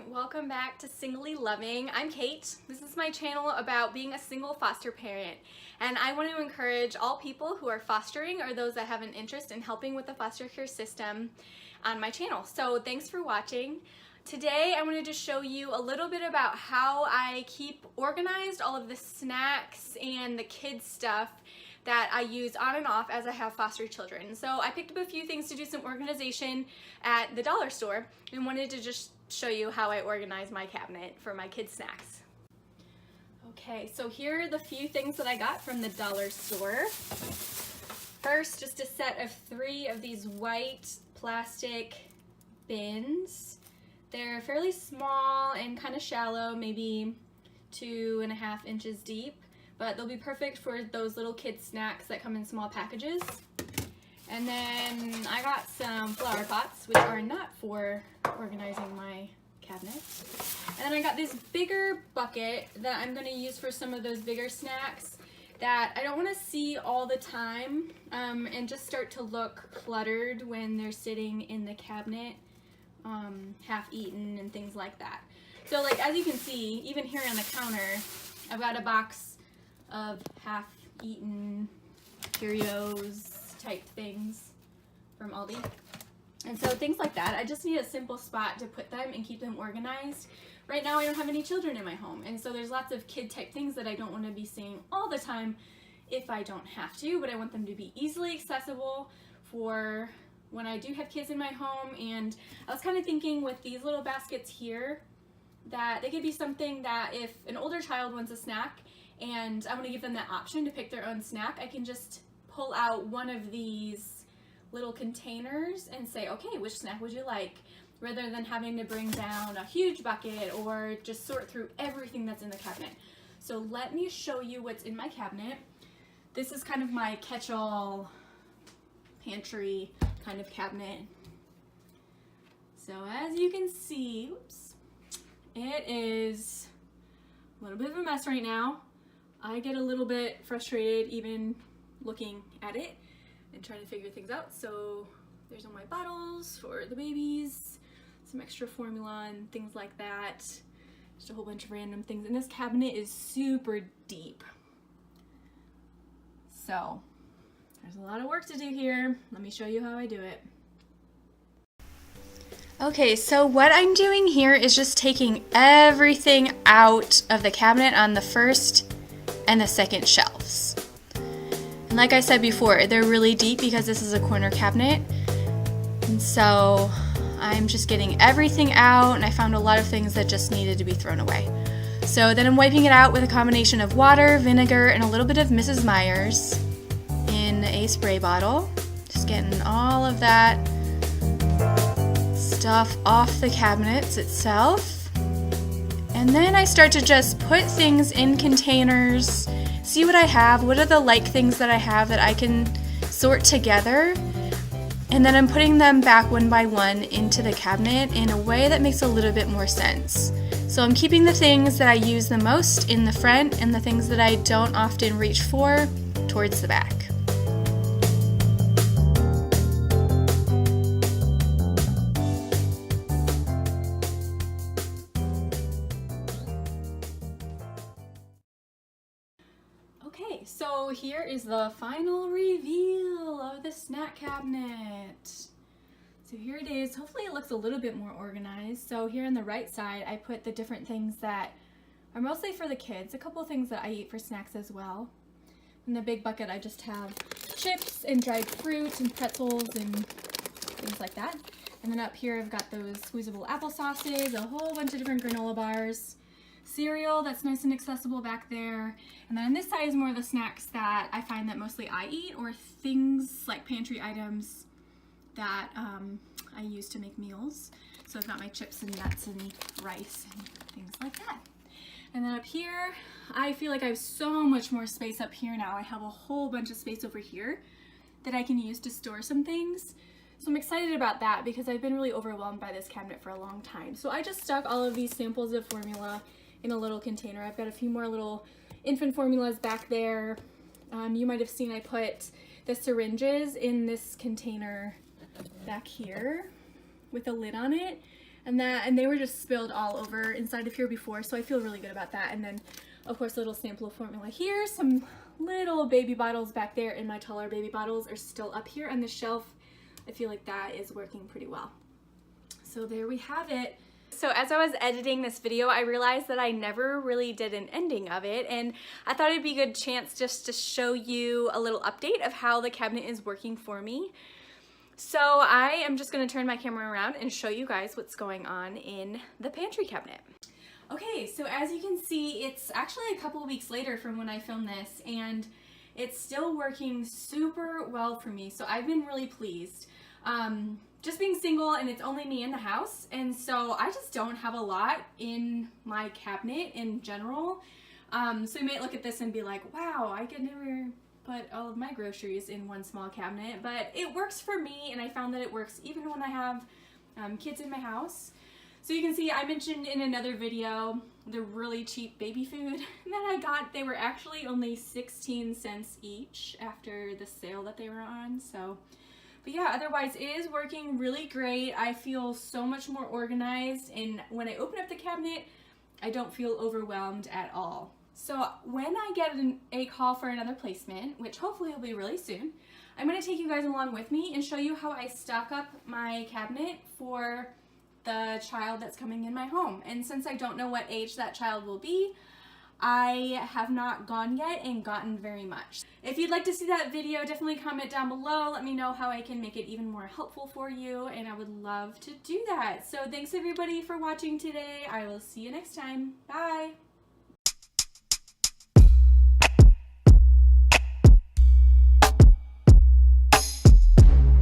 welcome back to Singly Loving. I'm Kate. This is my channel about being a single foster parent, and I want to encourage all people who are fostering or those that have an interest in helping with the foster care system on my channel. So thanks for watching. Today I wanted to show you a little bit about how I keep organized all of the snacks and the kids stuff that I use on and off as I have foster children. So I picked up a few things to do some organization at the dollar store and wanted to just show you how I organize my cabinet for my kids' snacks. Okay, so here are the few things that I got from the dollar store. First, just a set of 3 of these white plastic bins. They're fairly small and kind of shallow, maybe 2.5 inches deep, but they'll be perfect for those little kid snacks that come in small packages. And then I got some flower pots, which are not for organizing my cabinet. And then I got this bigger bucket that I'm going to use for some of those bigger snacks that I don't want to see all the time and just start to look cluttered when they're sitting in the cabinet, half eaten and things like that. So like as you can see, even here on the counter, I've got a box of half eaten Cheerios type things from Aldi. And so things like that, I just need a simple spot to put them and keep them organized. Right now I don't have any children in my home, and so there's lots of kid type things that I don't want to be seeing all the time if I don't have to, but I want them to be easily accessible for when I do have kids in my home. And I was kind of thinking with these little baskets here that they could be something that if an older child wants a snack and I want to give them that option to pick their own snack, I can just pull out one of these little containers and say, okay, which snack would you like? Rather than having to bring down a huge bucket or just sort through everything that's in the cabinet. So let me show you what's in my cabinet. This is kind of my catch-all pantry kind of cabinet. So as you can see, oops, it is a little bit of a mess right now. I get a little bit frustrated even looking at it and trying to figure things out. So there's all my bottles for the babies, some extra formula and things like that. Just a whole bunch of random things. And this cabinet is super deep. So there's a lot of work to do here. Let me show you how I do it. Okay, so what I'm doing here is just taking everything out of the cabinet on the first and the second shelves. And like I said before, they're really deep because this is a corner cabinet. And so I'm just getting everything out, and I found a lot of things that just needed to be thrown away. So then I'm wiping it out with a combination of water, vinegar, and a little bit of Mrs. Meyer's in a spray bottle. Just getting all of that stuff off the cabinets itself. And then I start to just put things in containers, see what I have, what are the like things that I have that I can sort together, and then I'm putting them back one by one into the cabinet in a way that makes a little bit more sense. So I'm keeping the things that I use the most in the front and the things that I don't often reach for towards the back. Okay, so here is the final reveal of the snack cabinet. So here it is. Hopefully it looks a little bit more organized. So here on the right side, I put the different things that are mostly for the kids, a couple of things that I eat for snacks as well. In the big bucket, I just have chips and dried fruit and pretzels and things like that. And then up here, I've got those squeezable apple sauces, a whole bunch of different granola bars, cereal that's nice and accessible back there. And then on this side is more of the snacks that I find that mostly I eat, or things like pantry items that I use to make meals. So I've got my chips and nuts and rice and things like that. And then up here, I feel like I have so much more space up here now. I have a whole bunch of space over here that I can use to store some things. So I'm excited about that because I've been really overwhelmed by this cabinet for a long time. So I just stuck all of these samples of formula in a little container. I've got a few more little infant formulas back there. You might have seen I put the syringes in this container back here with a lid on it. and they were just spilled all over inside of here before, so I feel really good about that. And then of course a little sample of formula here, some little baby bottles back there, and my taller baby bottles are still up here on the shelf. I feel like that is working pretty well. So there we have it. So as I was editing this video, I realized that I never really did an ending of it, and I thought it'd be a good chance just to show you a little update of how the cabinet is working for me. So I am just going to turn my camera around and show you guys what's going on in the pantry cabinet. Okay, so as you can see, it's actually a couple of weeks later from when I filmed this, and it's still working super well for me, so I've been really pleased. Just being single and it's only me in the house, and so I just don't have a lot in my cabinet in general. So you might look at this and be like, wow, I could never put all of my groceries in one small cabinet, but it works for me, and I found that it works even when I have kids in my house. So you can see I mentioned in another video the really cheap baby food that I got. They were actually only 16 cents each after the sale that they were on. So, but yeah, otherwise it is working really great. I feel so much more organized, and when I open up the cabinet, I don't feel overwhelmed at all. So when I get a call for another placement, which hopefully will be really soon, I'm going to take you guys along with me and show you how I stock up my cabinet for the child that's coming in my home. And since I don't know what age that child will be, I have not gone yet and gotten very much. If you'd like to see that video, definitely comment down below. Let me know how I can make it even more helpful for you, and I would love to do that. So thanks everybody for watching today. I will see you next time. Bye!